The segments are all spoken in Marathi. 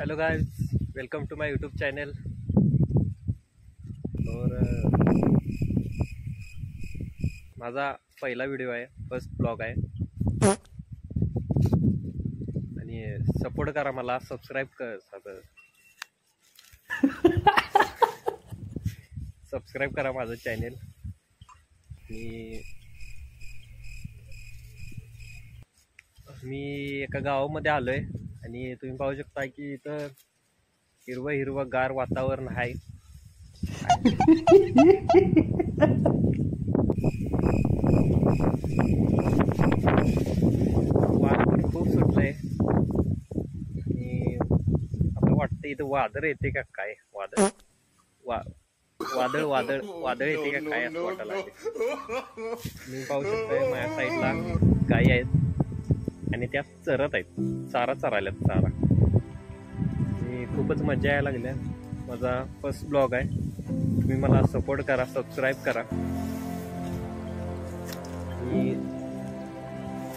Hello guys, welcome to my YouTube channel. और माझा पहिला व्हिडिओ आहे, फर्स्ट ब्लॉग आहे आणि सपोर्ट करा मला, सबस्क्राईब सबस्क्राईब करा माझं चॅनल। मी एका गावामध्ये आलोय आणि तुम्ही पाहू शकता की इथं हिरवं गार वातावरण आहे। वारं पण खूप सुटलंय आणि आपलं वाटतं इथं वादळ येते का काय, वादळ येते का काय असं वाटायला लागले। मी पाहू शकतोय माझ्या साईडला गायी आहेत आणि त्या चरत आहेत, चारा चरायला चारा। खूपच मजा यायला लागल्या। माझा फर्स्ट ब्लॉग आहे, तुम्ही मला सपोर्ट करा, सबस्क्राईब करा। आणि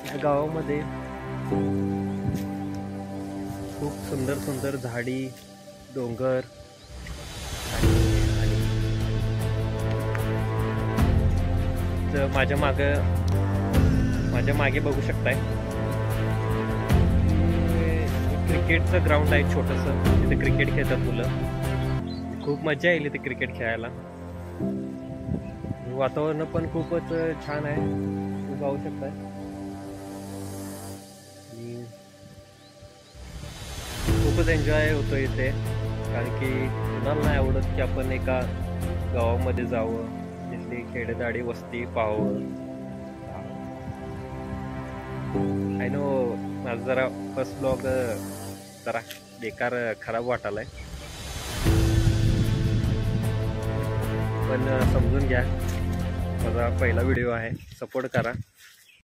या गावामध्ये खूप सुंदर सुंदर झाडी, डोंगर आणि माझ्या मागे बघू शकताय क्रिकेटचं ग्राउंड आहे छोटंसं, तिथे क्रिकेट खेळतात मुलं। खूप मजा येईल इथे क्रिकेट खेळायला। वातावरण पण खूपच छान आहे, तुम्ही पाहू शकताय। खूपच एन्जॉय होतो इथे, कारण की कुणाला नाही आवडत की आपण एका गावामध्ये जावं, तिथली खेडेदाडी वस्ती पाहावं। आय नो माझा जरा फर्स्ट ब्लॉग जरा बेकार खराब वाटायलाय, पण समजून घ्या, माझा पहिला व्हिडिओ आहे, सपोर्ट करा।